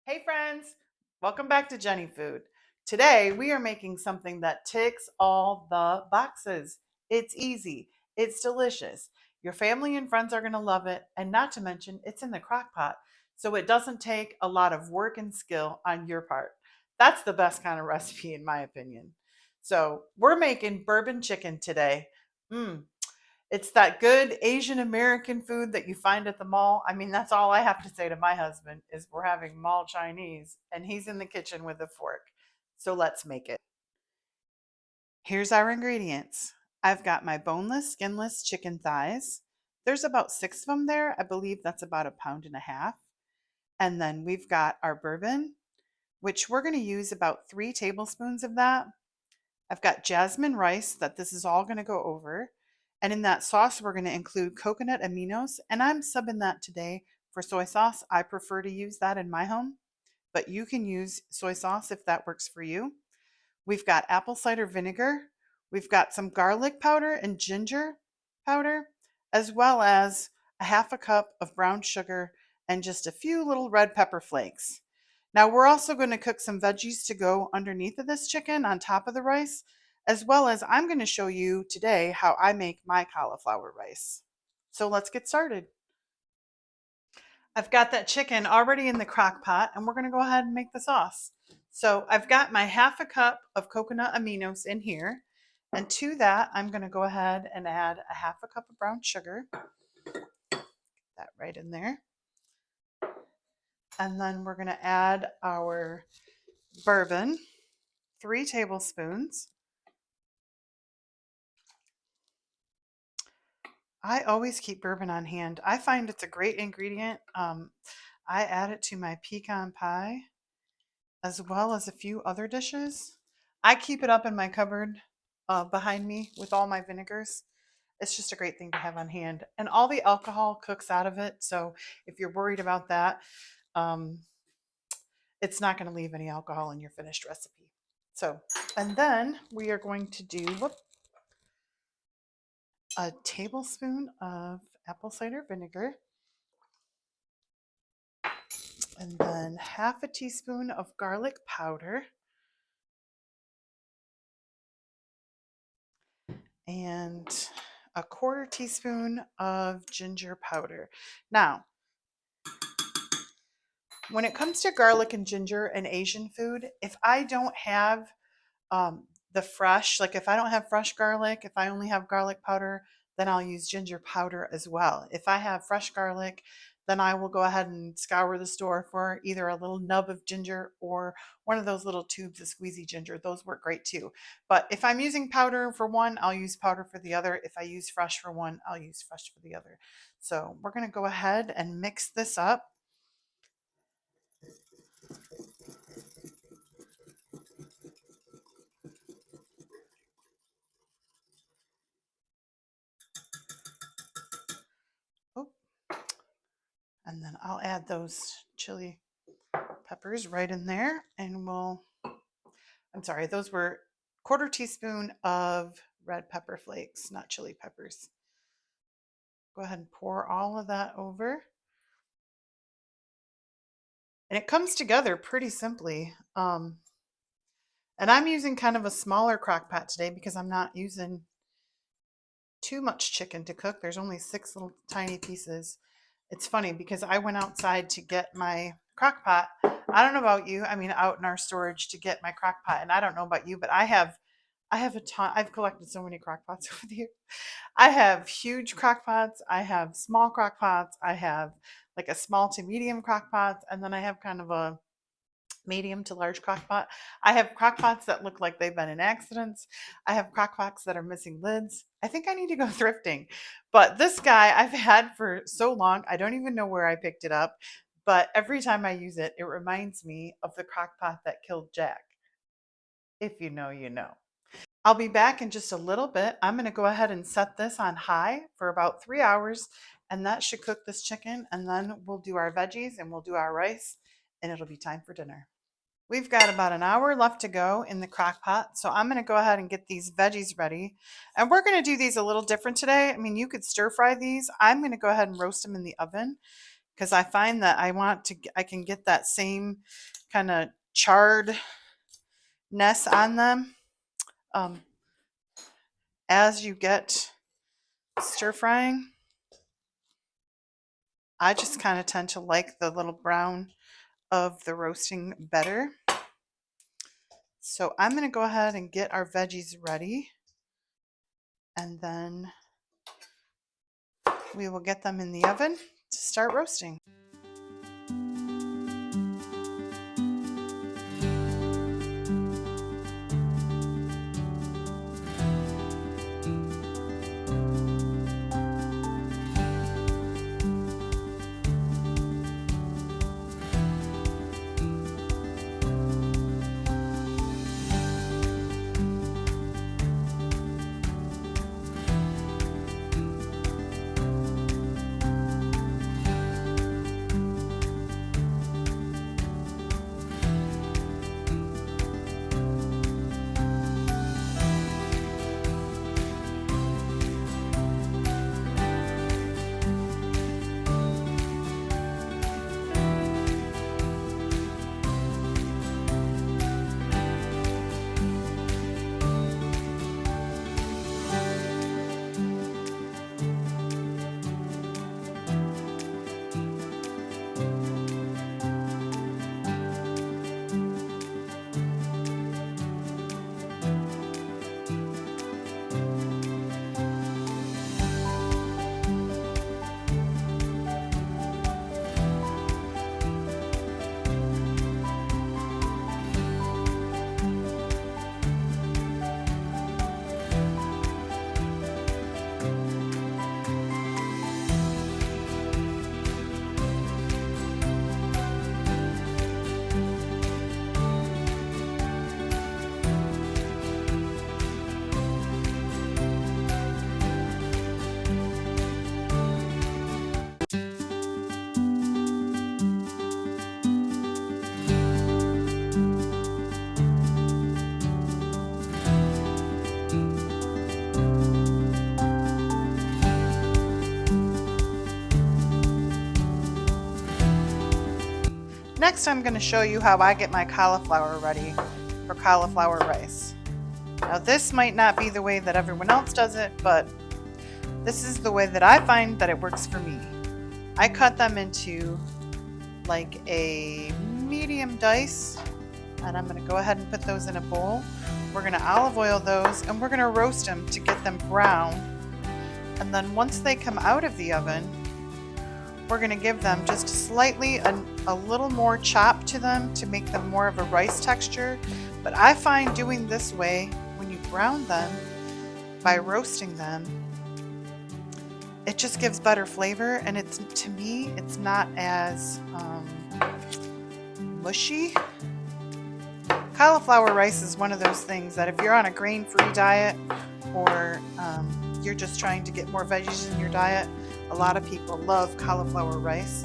Hey friends, welcome back to Jenny Food. Today we are making something that ticks all the boxes. It's easy, it's delicious. Your family and friends are going to love it, and not to mention it's in the crock pot, so it doesn't take a lot of work and skill on your part. That's the best kind of recipe in my opinion. So, we're making bourbon chicken today. Mmm, it's that good Asian American food that you find at the mall. I mean, that's all I have to say to my husband is we're having mall Chinese and he's in the kitchen with a fork. So let's make it. Here's our ingredients. I've got my boneless, skinless chicken thighs. There's about 6 of them there. I believe that's about a pound and a half. And then we've got our bourbon, which we're going to use about 3 tablespoons of that. I've got jasmine rice that this is all going to go over. And in that sauce, we're going to include coconut aminos. And I'm subbing that today for soy sauce. I prefer to use that in my home, but you can use soy sauce if that works for you. We've got apple cider vinegar. We've got some garlic powder and ginger powder, as well as a half a cup of brown sugar and just a few little red pepper flakes. Now we're also going to cook some veggies to go underneath of this chicken on top of the rice, as well as I'm going to show you today how I make my cauliflower rice. So let's get started. I've got that chicken already in the crock pot and we're going to go ahead and make the sauce. So I've got my half a cup of coconut aminos in here. And to that, I'm going to go ahead and add a half a cup of brown sugar. That right in there. And then we're going to add our bourbon, 3 tablespoons. I always keep bourbon on hand. I find it's a great ingredient. I add it to my pecan pie as well as a few other dishes. I keep it up in my cupboard behind me with all my vinegars. It's just a great thing to have on hand. And all the alcohol cooks out of it. So if you're worried about that, um, it's not going to leave any alcohol in your finished recipe. So, and then we are going to do a tablespoon of apple cider vinegar, and then half a teaspoon of garlic powder, and a quarter teaspoon of ginger powder. Now, when it comes to garlic and ginger and Asian food, if I don't have the fresh, like if I don't have fresh garlic, if I only have garlic powder, then I'll use ginger powder as well. If I have fresh garlic, then I will go ahead and scour the store for either a little nub of ginger or one of those little tubes of squeezy ginger. Those work great too. But if I'm using powder for one, I'll use powder for the other. If I use fresh for one, I'll use fresh for the other. So we're going to go ahead and mix this up. Oh, and then I'll add those chili peppers right in there and I'm sorry, those were quarter teaspoon of red pepper flakes, not chili peppers. Go ahead and pour all of that over. And it comes together pretty simply. And I'm using kind of a smaller crock pot today because I'm not using too much chicken to cook. There's only 6 little tiny pieces. It's funny because I went outside to get my crock pot. I don't know about you. I mean, out in our storage to get my crock pot. And I don't know about you, but I have a ton. I've collected so many crock pots over the years. I have huge crock pots. I have small crock pots. I have like a small to medium crock pot. And then I have kind of a medium to large crock pot. I have crock pots that look like they've been in accidents. I have crock pots that are missing lids. I think I need to go thrifting. But this guy I've had for so long, I don't even know where I picked it up. But every time I use it, it reminds me of the crock pot that killed Jack. If you know, you know. I'll be back in just a little bit. I'm going to go ahead and set this on high for about 3 hours, and that should cook this chicken. And then we'll do our veggies and we'll do our rice, and it'll be time for dinner. We've got about an hour left to go in the crock pot, so I'm going to go ahead and get these veggies ready. And we're going to do these a little different today. I mean, you could stir fry these. I'm going to go ahead and roast them in the oven. because I find that I can get that same kind of charredness on them um, as you get stir frying. I just kind of tend to like the little brown of the roasting better. So I'm going to go ahead and get our veggies ready, and then we will get them in the oven to start roasting. Next, I'm going to show you how I get my cauliflower ready for cauliflower rice. Now, this might not be the way that everyone else does it, but this is the way that I find that it works for me. I cut them into like a medium dice, and I'm going to go ahead and put those in a bowl. We're going to olive oil those, and we're going to roast them to get them brown. And then once they come out of the oven, we're going to give them just slightly a little more chop to them to make them more of a rice texture. But I find doing this way, when you brown them by roasting them, it just gives better flavor, and it's, to me, it's not as mushy. Cauliflower rice is one of those things that if you're on a grain-free diet, or you're just trying to get more veggies in your diet, a lot of people love cauliflower rice.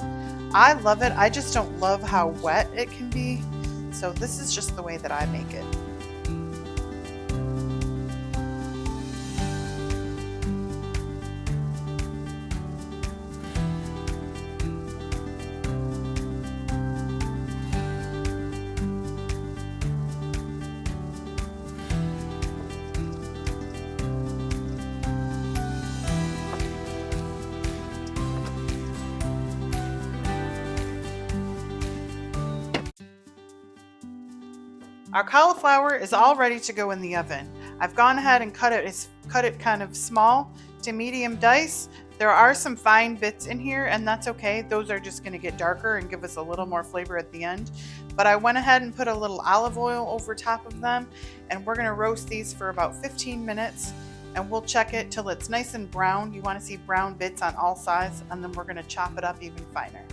I love it. I just don't love how wet it can be. So this is just the way that I make it. Our cauliflower is all ready to go in the oven. I've gone ahead and cut it kind of small to medium dice. There are some fine bits in here, and that's okay. Those are just going to get darker and give us a little more flavor at the end. But I went ahead and put a little olive oil over top of them, and we're going to roast these for about 15 minutes, and we'll check it till it's nice and brown. You want to see brown bits on all sides, and then we're going to chop it up even finer.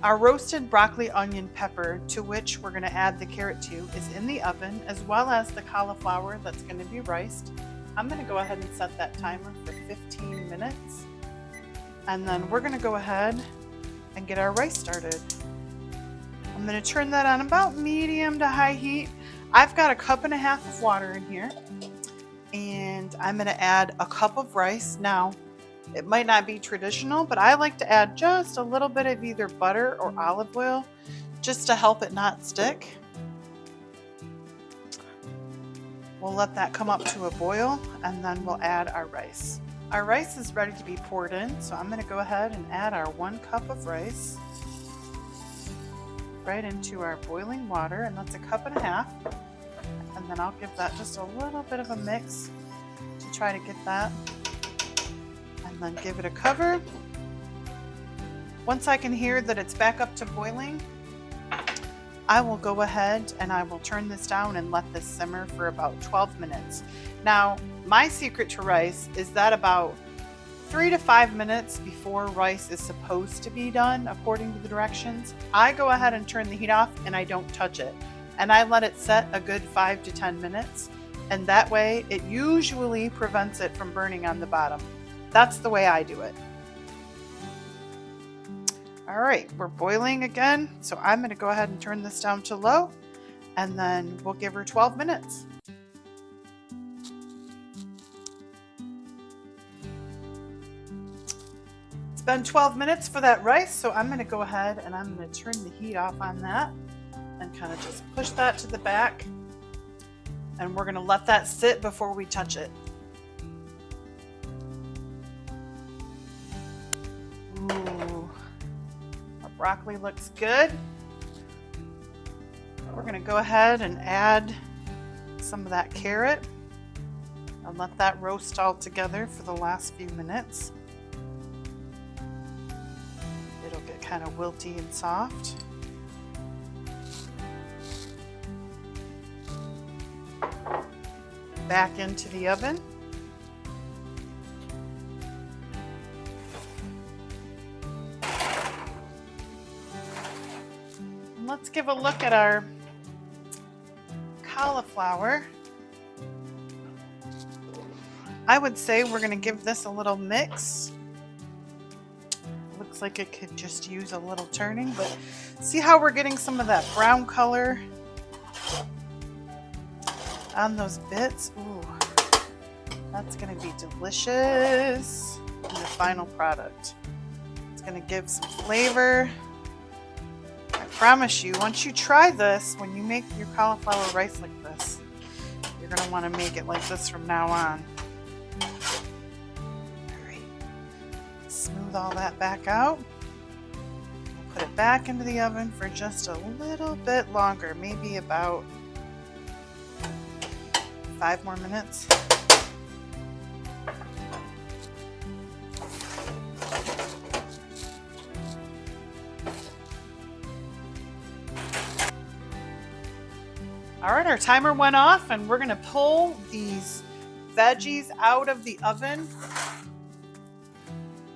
Our roasted broccoli, onion, pepper, to which we're going to add the carrot to, is in the oven, as well as the cauliflower that's going to be riced. I'm going to go ahead and set that timer for 15 minutes. And then we're going to go ahead and get our rice started. I'm going to turn that on about medium to high heat. I've got a cup and a half of water in here. and I'm going to add a cup of rice. Now, it might not be traditional, but I like to add just a little bit of either butter or olive oil just to help it not stick. We'll let that come up to a boil, and then we'll add our rice. Our rice is ready to be poured in, so I'm going to go ahead and add our 1 cup of rice right into our boiling water, and that's 1.5 cups. And then I'll give that just a little bit of a mix to try to get that, and then give it a cover. Once I can hear that it's back up to boiling, I will go ahead and I will turn this down and let this simmer for about 12 minutes. Now, my secret to rice is that about 3 to 5 minutes before rice is supposed to be done, according to the directions, I go ahead and turn the heat off and I don't touch it. And I let it set a good 5 to 10 minutes. And that way it usually prevents it from burning on the bottom. That's the way I do it. All right, we're boiling again. So I'm going to go ahead and turn this down to low, and then we'll give her 12 minutes. It's been 12 minutes for that rice, so I'm going to go ahead and I'm going to turn the heat off on that and kind of just push that to the back. And we're going to let that sit before we touch it. Ooh, our broccoli looks good. We're going to go ahead and add some of that carrot and let that roast all together for the last few minutes. It'll get kind of wilty and soft. Back into the oven. And let's give a look at our cauliflower. I would say we're going to give this a little mix. Looks like it could just use a little turning, but see how we're getting some of that brown color on those bits? Ooh, that's going to be delicious in the final product. It's going to give some flavor. I promise you, once you try this, when you make your cauliflower rice like this, you're going to want to make it like this from now on. All right, smooth all that back out. We'll put it back into the oven for just a little bit longer, maybe about 5 more minutes. All right, our timer went off and we're going to pull these veggies out of the oven.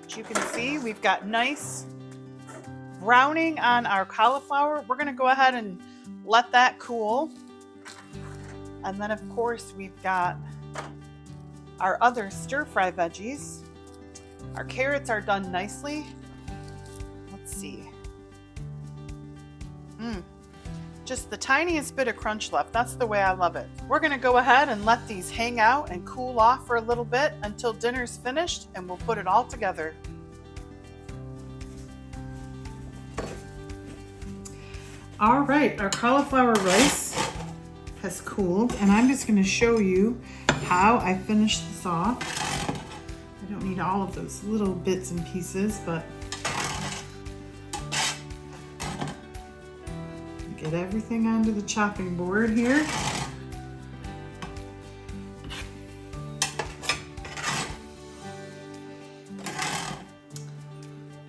As you can see, we've got nice browning on our cauliflower. We're going to go ahead and let that cool. And then, of course, we've got our other stir-fry veggies. Our carrots are done nicely. Let's see. Just the tiniest bit of crunch left. That's the way I love it. We're going to go ahead and let these hang out and cool off for a little bit until dinner's finished, and we'll put it all together. All right, our cauliflower rice has cooled, and I'm just going to show you how I finish this off. I don't need all of those little bits and pieces, but get everything onto the chopping board here.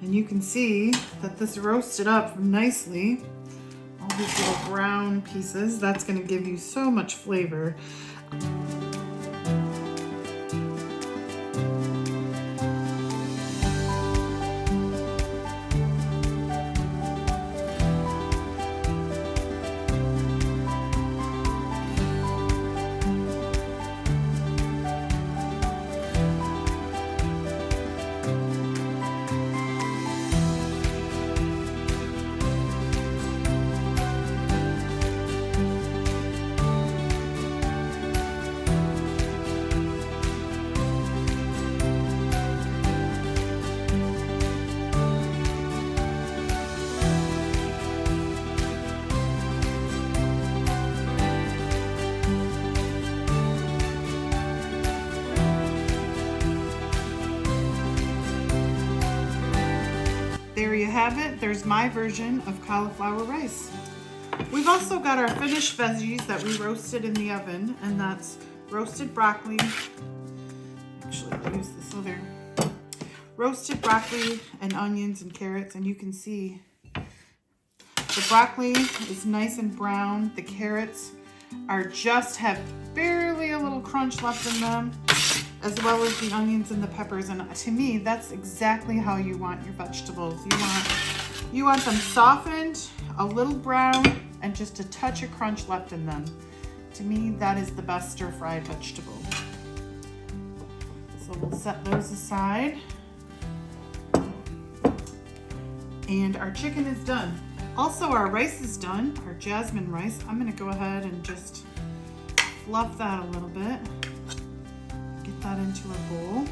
And you can see that this roasted up nicely. All these little brown pieces, that's going to give you so much flavor. there you have it. There's my version of cauliflower rice. We've also got our finished veggies that we roasted in the oven, and that's roasted broccoli. Actually, I'll use this other. Roasted broccoli and onions and carrots, and you can see the broccoli is nice and brown. The carrots are just have barely a little crunch left in them, as well as the onions and the peppers. And to me, that's exactly how you want your vegetables. You want them softened, a little brown, and just a touch of crunch left in them. To me, that is the best stir-fried vegetable. So we'll set those aside. And our chicken is done. Also, our rice is done, our jasmine rice. I'm gonna go ahead and just fluff that a little bit. Get that into a bowl.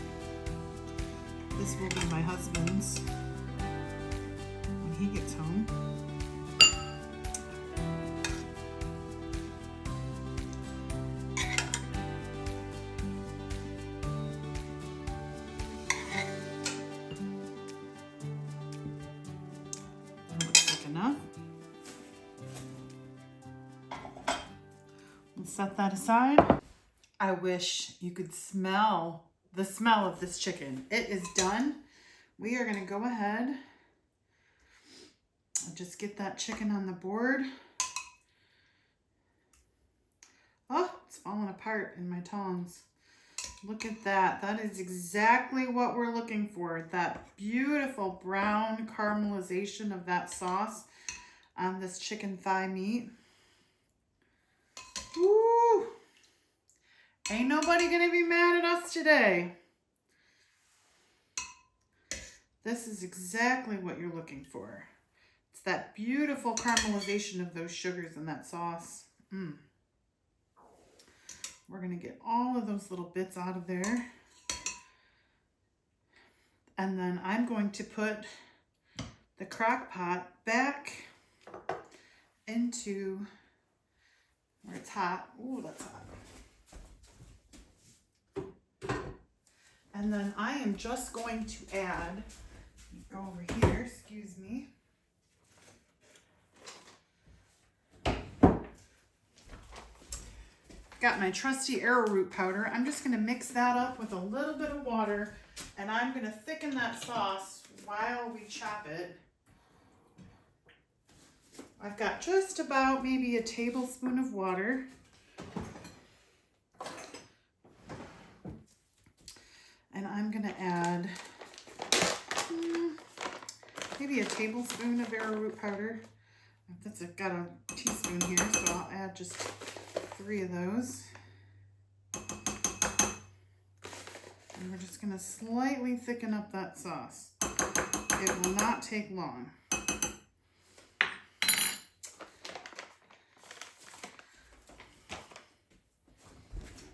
This will be my husband's when he gets home. Enough. We'll set that aside. I wish you could smell the smell of this chicken. It is done. We are going to go ahead and just get that chicken on the board. Oh, it's falling apart in my tongs. Look at that. That is exactly what we're looking for. That beautiful brown caramelization of that sauce on this chicken thigh meat. Woo! Ain't nobody gonna be mad at us today. This is exactly what you're looking for. It's that beautiful caramelization of those sugars in that sauce. We're going to get all of those little bits out of there. And then I'm going to put the crock pot back into where it's hot. Ooh, that's hot. And then I am just going to add, go over here, excuse me. Got my trusty arrowroot powder. I'm just going to mix that up with a little bit of water, and I'm going to thicken that sauce while we chop it. I've got just about maybe a tablespoon of water. And I'm going to add maybe a tablespoon of arrowroot powder. I've got a teaspoon here, so I'll add just 3 of those. And we're just going to slightly thicken up that sauce. It will not take long.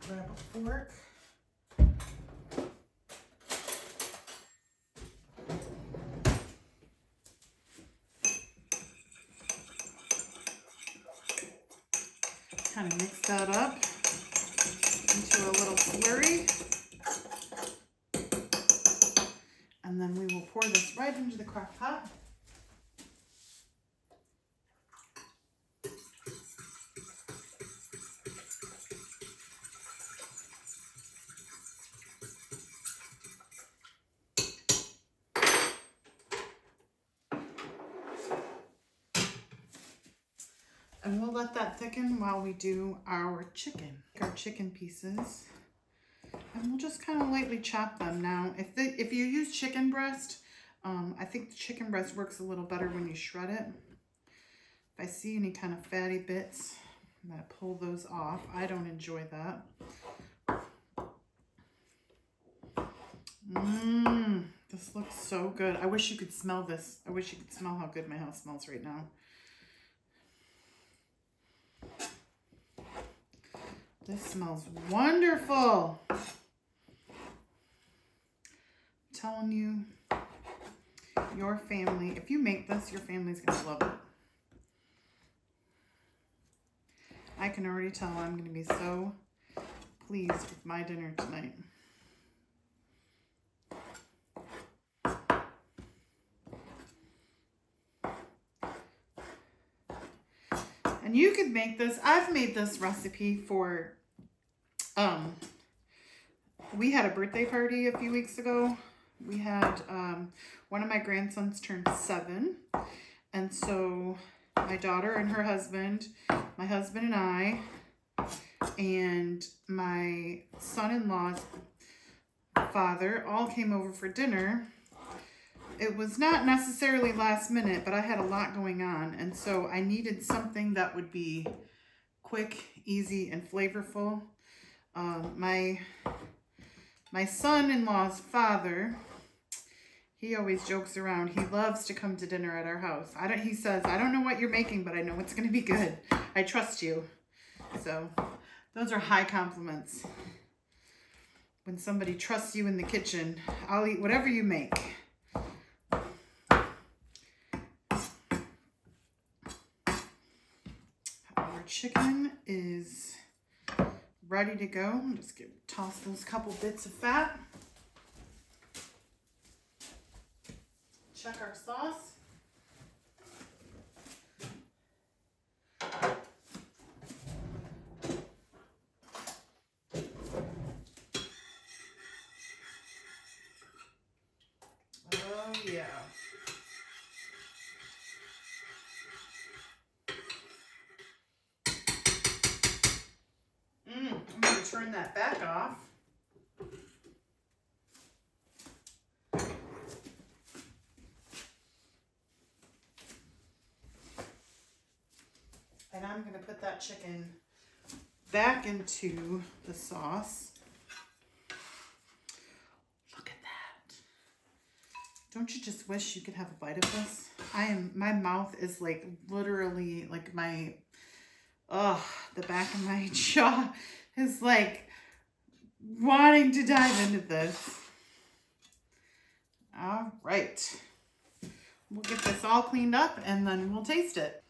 Grab a fork. Kind of mix that up into a little slurry. And then we will pour this right into the crock pot. And we'll let that thicken while we do our chicken pieces. And we'll just kind of lightly chop them. Now, if you use chicken breast, I think the chicken breast works a little better when you shred it. If I see any kind of fatty bits, I'm going to pull those off. I don't enjoy that. This looks so good. I wish you could smell this. I wish you could smell how good my house smells right now. This smells wonderful. I'm telling you, your family, if you make this, your family's going to love it. I can already tell I'm going to be so pleased with my dinner tonight. And you could make this. I've made this recipe for, we had a birthday party a few weeks ago. We had, one of my grandsons turned 7. And so my daughter and her husband, my husband and I, and my son-in-law's father all came over for dinner. It was not necessarily last minute, but I had a lot going on. And so I needed something that would be quick, easy, and flavorful. My son-in-law's father, he always jokes around. He loves to come to dinner at our house. He says, I don't know what you're making, but I know it's going to be good. I trust you. So those are high compliments. When somebody trusts you in the kitchen, I'll eat whatever you make. Our chicken is ready to go. I'm just going to toss those couple bits of fat. Check our sauce. Oh yeah. I'm going to turn that back off. And I'm going to put that chicken back into the sauce. Look at that. Don't you just wish you could have a bite of this? My mouth is like literally like the back of my jaw is like wanting to dive into this. All right. We'll get this all cleaned up and then we'll taste it.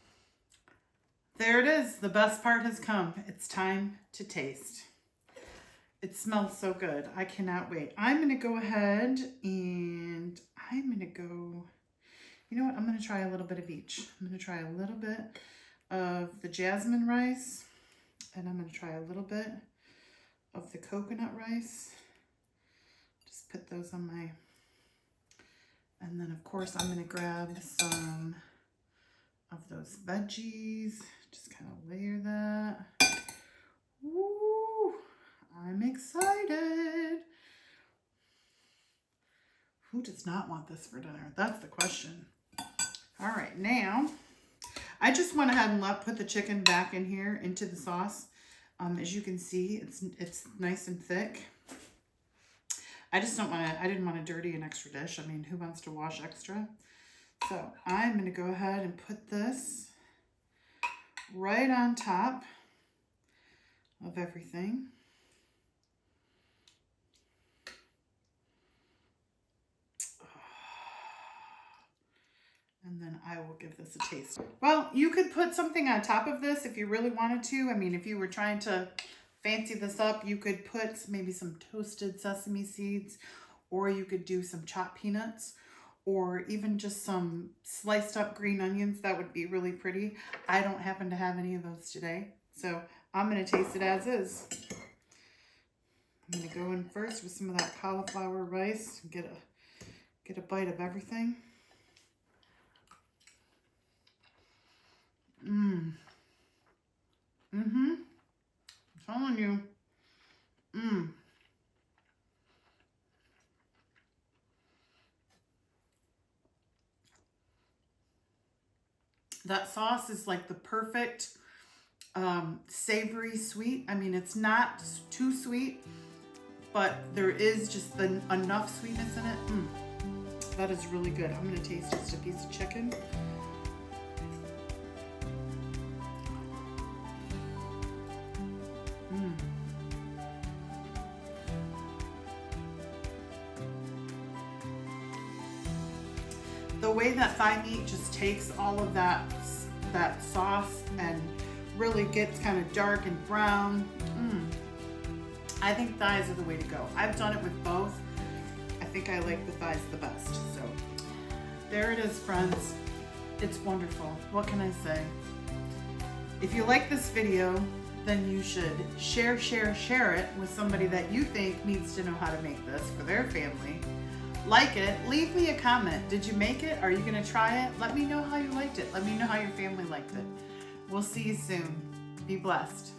There it is. The best part has come. It's time to taste. It smells so good. I cannot wait. I'm going to go ahead and I'm going to go, you know what? I'm going to try a little bit of each. I'm going to try a little bit of the jasmine rice and I'm going to try a little bit of the coconut rice. Just put those on my, and then of course I'm going to grab some of those veggies. Just kind of layer that. Woo! I'm excited. Who does not want this for dinner? That's the question. All right, now I just went ahead and put the chicken back in here into the sauce. As you can see, it's nice and thick. I didn't want to dirty an extra dish. I mean, who wants to wash extra? So I'm going to go ahead and put this right on top of everything. And then I will give this a taste. Well, you could put something on top of this if you really wanted to. I mean, if you were trying to fancy this up, you could put maybe some toasted sesame seeds, or you could do some chopped peanuts, or even just some sliced up green onions. That would be really pretty. I don't happen to have any of those today, so I'm going to taste it as is. I'm going to go in first with some of that cauliflower rice and get a bite of everything. I'm telling you. That sauce is like the perfect savory sweet. I mean, it's not too sweet, but there is just enough sweetness in it. That is really good. I'm going to taste just a piece of chicken. The way that thigh meat just takes all of that sauce and really gets kind of dark and brown. I think thighs are the way to go. I've done it with both. I think I like the thighs the best. So there it is, friends. It's wonderful. What can I say? If you like this video, then you should share it with somebody that you think needs to know how to make this for their family. Like it, leave me a comment. Did you make it? Are you gonna try it? Let me know how you liked it. Let me know how your family liked it. We'll see you soon. Be blessed.